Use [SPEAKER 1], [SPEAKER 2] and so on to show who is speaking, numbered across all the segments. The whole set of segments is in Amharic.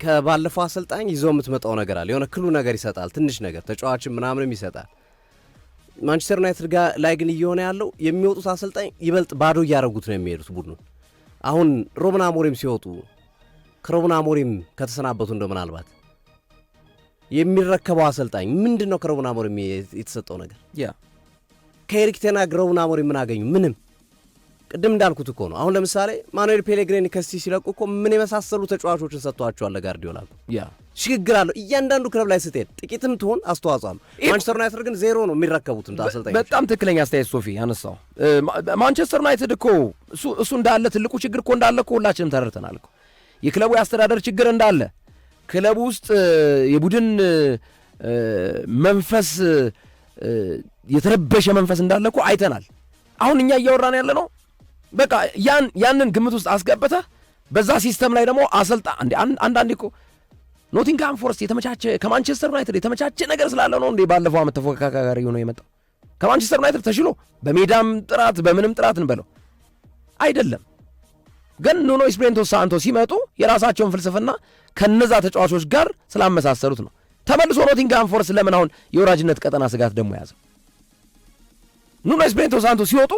[SPEAKER 1] ከባለፈው አሰልጣኝ ይዘው የምትመጣው ነገር አለ። የሆነ ክሉ ነገር ይሰጣል፣ ትንሽ ነገር ተጫዋችን ምናምንም ይሰጣል። ማንቸስተር ዩናይትድ ላይ ግን እየሆነ ያለው የሚወጡት አሰልጣኝ ይበልጥ ባዶ እያደረጉት ነው የሚሄዱት ቡድኑ። አሁን ሩበን አሞሪም ሲወጡ ከሩበን አሞሪም ከተሰናበቱ እንደ ምናልባት የሚረከበው አሰልጣኝ ምንድን ነው? ከሩበን አሞሪም የተሰጠው ነገር ከኤሪክ ቴን ሃግ ሩበን አሞሪም ምን አገኙ? ምንም። ቅድም እንዳልኩት እኮ ነው። አሁን ለምሳሌ ማኑኤል ፔሌግሪኒ ከሲቲ ሲለቁ እኮ ምን የመሳሰሉ ተጫዋቾችን ሰጥቷቸዋል ለጋርዲዮላ። ሽግግር አለው እያንዳንዱ ክለብ ላይ ስትሄድ ጥቂትም ትሆን አስተዋጽኦ አለው። ማንቸስተር ዩናይትድ ግን ዜሮ ነው የሚረከቡት አሰልጣኞች።
[SPEAKER 2] በጣም ትክክለኛ አስተያየት ሶፊ ያነሳው። ማንቸስተር ዩናይትድ እኮ እሱ እንዳለ ትልቁ ችግር እኮ እንዳለ እኮ ሁላችንም ተረድተናል እኮ። የክለቡ የአስተዳደር ችግር እንዳለ፣ ክለቡ ውስጥ የቡድን መንፈስ የተረበሸ መንፈስ እንዳለ እኮ አይተናል። አሁን እኛ እያወራን ያለ ነው በቃ ያንን ግምት ውስጥ አስገብተህ በዛ ሲስተም ላይ ደግሞ አንዳንዴ እኮ ኖቲንግሃም ፎረስት የተመቻቸ ከማንቸስተር ዩናይትድ የተመቻቸ ነገር ስላለ ነው እንዴ ባለፈው ዓመት ተፎካካሪ ሆኖ የመጣው? ከማንቸስተር ዩናይትድ ተሽሎ በሜዳም ጥራት በምንም ጥራት እንበለው አይደለም። ግን ኑኖ ኤስፒሪቶ ሳንቶ ሲመጡ የራሳቸውን ፍልስፍና ከነዛ ተጫዋቾች ጋር ስላመሳሰሉት ነው። ተመልሶ ኖቲንግሃም ፎረስት ለምን አሁን የወራጅነት ቀጠና ስጋት ደግሞ ያዘው? ኑኖ ኤስፒሪቶ ሳንቶ ሲወጡ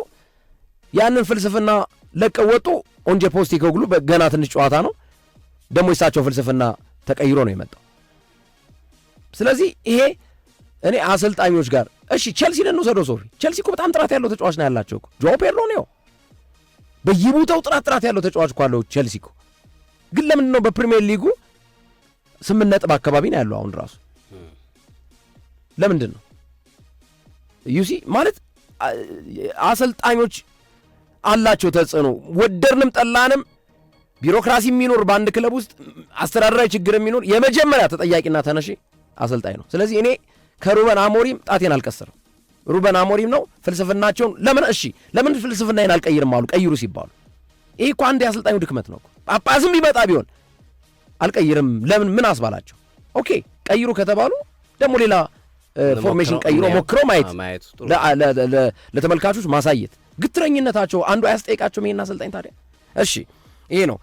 [SPEAKER 2] ያንን ፍልስፍና ለቀው ወጡ። ኦንጄ ፖስቴኮግሉ ገና ትንሽ ጨዋታ ነው ደግሞ የሳቸው ፍልስፍና ተቀይሮ ነው የመጣው። ስለዚህ ይሄ እኔ አሰልጣኞች ጋር እሺ ቼልሲን እንውሰደው ሶፊ። ቼልሲ እኮ በጣም ጥራት ያለው ተጫዋች ነው ያላቸው እኮ። ጆ ፔድሮ ነው በየቦታው ጥራት ያለው ተጫዋች እኮ አለው ቼልሲ እኮ። ግን ለምንድን ነው በፕሪሚየር ሊጉ 8 ነጥብ አካባቢ ነው ያለው አሁን ራሱ? ለምንድን ነው ዩሲ ማለት አሰልጣኞች አላቸው ተጽዕኖ። ወደርንም ጠላንም ቢሮክራሲ የሚኖር በአንድ ክለብ ውስጥ አስተዳደራዊ ችግር የሚኖር የመጀመሪያ ተጠያቂና ተነሺ አሰልጣኝ ነው። ስለዚህ እኔ ከሩበን አሞሪም ጣቴን አልቀስርም። ሩበን አሞሪም ነው ፍልስፍናቸውን ለምን ፍልስፍናዬን አልቀይርም አሉ ቀይሩ ሲባሉ። ይሄ እኮ አንድ የአሰልጣኙ ድክመት ነው። ጳጳስም ቢመጣ ቢሆን አልቀይርም ለምን ምን አስባላቸው? ኦኬ ቀይሩ ከተባሉ ደግሞ ሌላ ፎርሜሽን ቀይሮ ሞክረው ማየት ለተመልካቾች ማሳየት። ግትረኝነታቸው አንዱ አያስጠይቃቸውም ይሄን አሰልጣኝ ታዲያ? እሺ ይሄ ነው።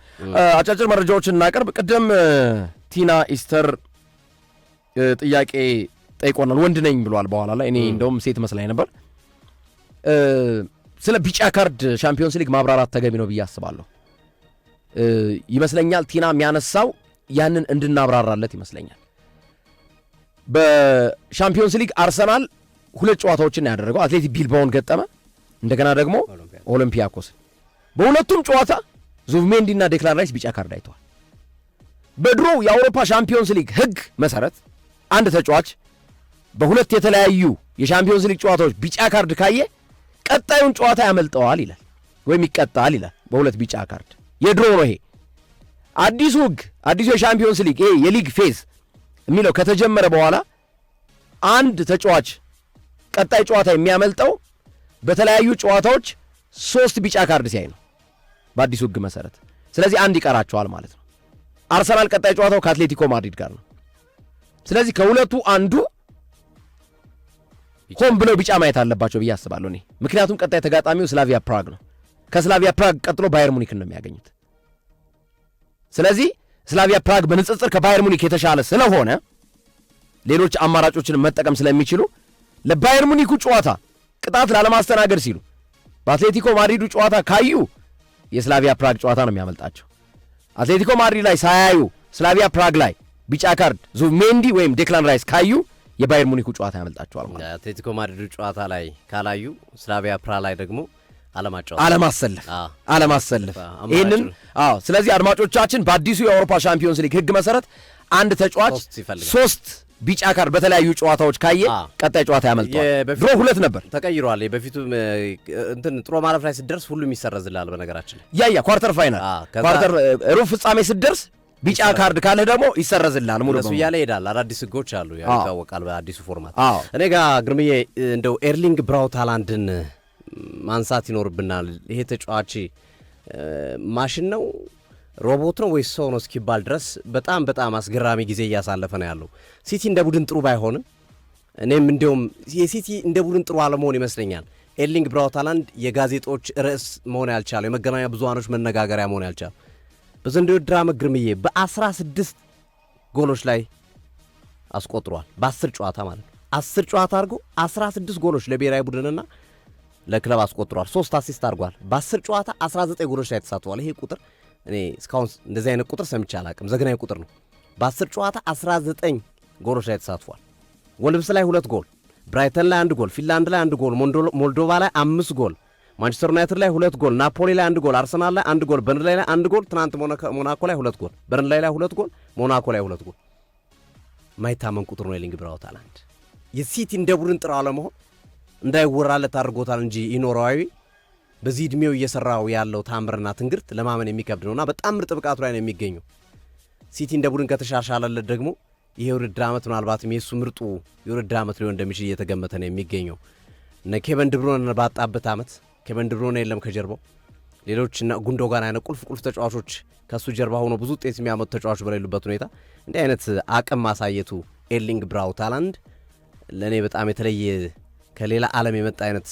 [SPEAKER 2] አጫጭር መረጃዎችን እናቀርብ። ቅድም ቲና ኢስተር ጥያቄ ጠይቆናል። ወንድ ነኝ ብሏል። በኋላ ላይ እኔ እንደውም ሴት መስላኝ ነበር። ስለ ቢጫ ካርድ ሻምፒዮንስ ሊግ ማብራራት ተገቢ ነው ብዬ አስባለሁ። ይመስለኛል ቲና የሚያነሳው ያንን እንድናብራራለት ይመስለኛል። በሻምፒዮንስ ሊግ አርሰናል 2 ጨዋታዎችን ያደረገው አትሌቲክ ቢልባውን ገጠመ፣ እንደገና ደግሞ ኦሎምፒያኮስ። በሁለቱም ጨዋታ ዙብሜንዲና ዴክላን ራይስ ቢጫ ካርድ አይተዋል። በድሮ የአውሮፓ ሻምፒዮንስ ሊግ ሕግ መሰረት አንድ ተጫዋች በሁለት የተለያዩ የሻምፒዮንስ ሊግ ጨዋታዎች ቢጫ ካርድ ካየ ቀጣዩን ጨዋታ ያመልጠዋል ይላል፣ ወይም ይቀጣል ይላል በሁለት ቢጫ ካርድ። የድሮ ነው ይሄ። አዲሱ ሕግ አዲሱ የሻምፒዮንስ ሊግ ይሄ የሊግ ፌዝ የሚለው ከተጀመረ በኋላ አንድ ተጫዋች ቀጣይ ጨዋታ የሚያመልጠው በተለያዩ ጨዋታዎች 3 ቢጫ ካርድ ሲያይ ነው በአዲሱ ሕግ መሰረት። ስለዚህ አንድ ይቀራቸዋል ማለት ነው። አርሰናል ቀጣይ ጨዋታው ከአትሌቲኮ ማድሪድ ጋር ነው። ስለዚህ ከሁለቱ አንዱ ሆን ብለው ቢጫ ማየት አለባቸው ብዬ አስባለሁ እኔ። ምክንያቱም ቀጣይ ተጋጣሚው ስላቪያ ፕራግ ነው። ከስላቪያ ፕራግ ቀጥሎ ባየር ሙኒክን ነው የሚያገኙት። ስለዚህ ስላቪያ ፕራግ በንጽጽር ከባየር ሙኒክ የተሻለ ስለሆነ ሌሎች አማራጮችን መጠቀም ስለሚችሉ ለባየር ሙኒኩ ጨዋታ ቅጣት ላለማስተናገድ ሲሉ በአትሌቲኮ ማድሪዱ ጨዋታ ካዩ የስላቪያ ፕራግ ጨዋታ ነው የሚያመልጣቸው። አትሌቲኮ ማድሪድ ላይ ሳያዩ ስላቪያ ፕራግ ላይ ቢጫ ካርድ ዙብሜንዲ ወይም ዴክላን ራይስ ካዩ የባየር ሙኒኩ ጨዋታ ያመልጣቸዋል ማለት።
[SPEAKER 1] አትሌቲኮ ማድሪዱ ጨዋታ ላይ ካላዩ ስላቪያ ፕራግ ላይ ደግሞ አለማሰለፍ ይሄንን ስለዚህ አድማጮቻችን በአዲሱ የአውሮፓ ሻምፒዮንስ ሊግ ሕግ መሰረት አንድ ተጫዋች 3 ቢጫ ካርድ በተለያዩ ጨዋታዎች ካየ ቀጣይ ጨዋታ ያመልጣል። ድሮ 2 ነበር፣ ተቀይሯል። በፊቱ ጥሎ ማለፍ ላይ ስትደርስ ሁሉም ይሰረዝልሃል። በነገራችን
[SPEAKER 2] ኳርተር ፋይናል ሩብ ፍጻሜ ስትደርስ ቢጫ ካርድ ካለ ደግሞ ይሰረዝልሃል ሙሉ
[SPEAKER 1] በሙሉ እያለ ይሄዳል። አዳዲስ ሕጎች አሉ ይታወቃል በአዲሱ ፎርማት። እኔ ጋር ግርምዬ እንደው ኤርሊንግ ብራውት ሃላንድን ማንሳት ይኖርብናል። ይሄ ተጫዋች ማሽን ነው ሮቦት ነው ወይስ ሰው ነው እስኪባል ድረስ በጣም አስገራሚ ጊዜ እያሳለፈ ነው ያለው። ሲቲ እንደ ቡድን ጥሩ ባይሆንም እኔም እንደውም የሲቲ እንደ ቡድን ጥሩ አለመሆን ይመስለኛል ኤርሊንግ ብራውት ሃላንድ የጋዜጦች ርዕስ መሆን ያልቻለው፣ የመገናኛ ብዙሃኖች መነጋገሪያ መሆን ያልቻለው በዘንድሮው ውድድር ዓመት ግርምዬ በ16 ጎሎች ላይ አስቆጥሯል። በ10 ጨዋታ ማለት ነው። 10 ጨዋታ አድርጎ 16 ጎሎች ለብሔራዊ ቡድንና ለክለብ አስቆጥሯል። 3 አሲስት አድርጓል። በ10 ጨዋታ 19 ጎሎች ላይ ተሳትፏል። ይሄ ቁጥር እኔ እስካሁን እንደዚህ አይነት ቁጥር ሰምቼ አላውቅም። ዘግናኝ ቁጥር ነው። በ10 ጨዋታ 19 ጎሎች ላይ ተሳትፏል። ወልብስ ላይ 2 ጎል፣ ብራይተን ላይ 1 ጎል፣ ፊንላንድ ላይ 1 ጎል፣ ሞልዶቫ ላይ 5 ጎል፣ ማንቸስተር ዩናይትድ ላይ 2 ጎል፣ ናፖሊ ላይ 1 ጎል፣ አርሰናል ላይ 1 ጎል፣ በርንላይ ላይ 1 ጎል፣ ትናንት ሞናኮ ላይ 2 ጎል፣ በርንላይ ላይ 2 ጎል፣ ሞናኮ ላይ 2 ጎል። ማይታመን ቁጥር ነው ኤርሊንግ ብራውት ሃላንድ። የሲቲ እንደ ቡድን ጥራው ለመሆን እንዳይወራለት አድርጎታል እንጂ ኢኖራዊ በዚህ ዕድሜው እየሰራው ያለው ታምርና ትንግርት ለማመን የሚከብድ ነውና በጣም ምርጥ ብቃቱ ላይ ነው የሚገኘው። ሲቲ እንደ ቡድን ከተሻሻለለት ደግሞ ይሄ ውድድር ዓመት ምናልባትም የሱ ምርጡ የውድድር ዓመት ሊሆን እንደሚችል እየተገመተ ነው የሚገኘው። እነ ኬቨን ድብሮን ባጣበት ዓመት ኬቨን ድብሮን የለም ከጀርባው ሌሎች እና ጉንዶጋን አይነት ቁልፍ ተጫዋቾች ከሱ ጀርባ ሆኖ ብዙ ውጤት የሚያመጡ ተጫዋቾች በሌሉበት ሁኔታ እንዲህ አይነት አቅም ማሳየቱ ኤርሊንግ ብራውት ሃላንድ ለእኔ በጣም የተለየ ከሌላ ዓለም የመጣ አይነት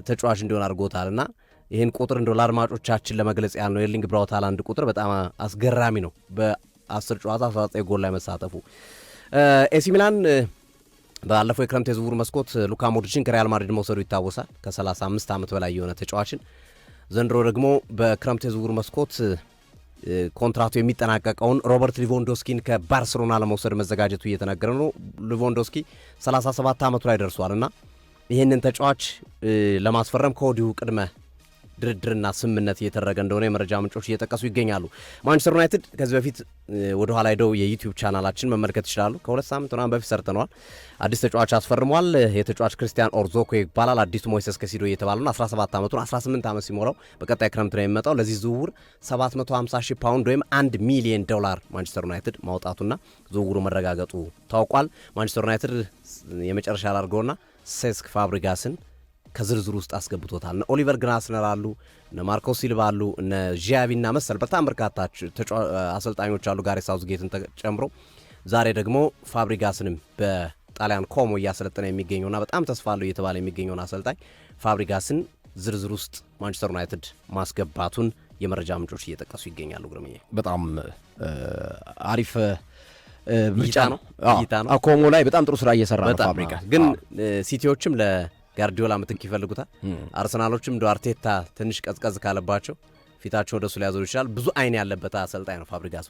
[SPEAKER 1] ተጫዋች እንዲሆን አድርጎታልና ይህን ቁጥር እንደው ለአድማጮቻችን ለመግለጽ ያህል ነው። ኤርሊንግ ብራውት ሃላንድ ቁጥር በጣም አስገራሚ ነው። በ10 ጨዋታ 19 ጎል ላይ መሳተፉ። ኤሲ ሚላን ባለፈው የክረምት የዝውውር መስኮት ሉካ ሞድሪችን ከሪያል ማድሪድ መውሰዱ ይታወሳል። ከ35 ዓመት በላይ የሆነ ተጫዋችን ዘንድሮ ደግሞ በክረምት የዝውውር መስኮት ኮንትራቱ የሚጠናቀቀውን ሮበርት ሊቫንዶስኪን ከባርሴሎና ለመውሰድ መዘጋጀቱ እየተነገረ ነው። ሊቫንዶስኪ 37 ዓመቱ ላይ ደርሷል እና ይህንን ተጫዋች ለማስፈረም ከወዲሁ ቅድመ ድርድርና ስምምነት እየተደረገ እንደሆነ የመረጃ ምንጮች እየጠቀሱ ይገኛሉ። ማንቸስተር ዩናይትድ ከዚህ በፊት ወደ ኋላ ሄደው የዩቲዩብ ቻናላችን መመልከት ይችላሉ። ከ2 ሳምንት ምናምን በፊት ሰርተነዋል። አዲስ ተጫዋች አስፈርሟል። የተጫዋች ክርስቲያን ኦርዞኮ ይባላል። አዲሱ ሞይሰስ ከሲዶ እየተባለ ነው። 17 ዓመቱን 18 ዓመት ሲሞላው በቀጣይ ክረምት ነው የሚመጣው። ለዚህ ዝውውር 750,000 ፓውንድ ወይም $1 ሚሊዮን ማንቸስተር ዩናይትድ ማውጣቱና ዝውውሩ መረጋገጡ ታውቋል። ማንቸስተር ዩናይትድ የመጨረሻ አድርገውና ሴስክ ፋብሪጋስን ከዝርዝሩ ውስጥ አስገብቶታል። እነ ኦሊቨር ግናስነር አሉ፣ እነ ማርኮ ሲልቫ አሉ፣ እነ ዢያቪና መሰል በጣም በርካታ አሰልጣኞች አሉ ጋሬት ሳውዝጌትን ጨምሮ። ዛሬ ደግሞ ፋብሪጋስንም በጣሊያን ኮሞ እያሰለጠነ የሚገኘውና በጣም ተስፋ አለው እየተባለ የሚገኘውን አሰልጣኝ ፋብሪጋስን ዝርዝር ውስጥ ማንቸስተር ዩናይትድ ማስገባቱን የመረጃ ምንጮች እየጠቀሱ ይገኛሉ። ግርምዬ በጣም አሪፍ ምርጫ ነው። ኮሞ ላይ በጣም ጥሩ ስራ እየሰራ ነው ፋብሪጋስ። ግን ሲቲዎችም ጋርዲዮላ ምትክ ይፈልጉታል። አርሰናሎችም እንደ አርቴታ ትንሽ ቀዝቀዝ ካለባቸው ፊታቸው ወደሱ ሊያዞሩ ይችላል። ብዙ አይን ያለበት አሰልጣኝ ነው ፋብሪጋስ።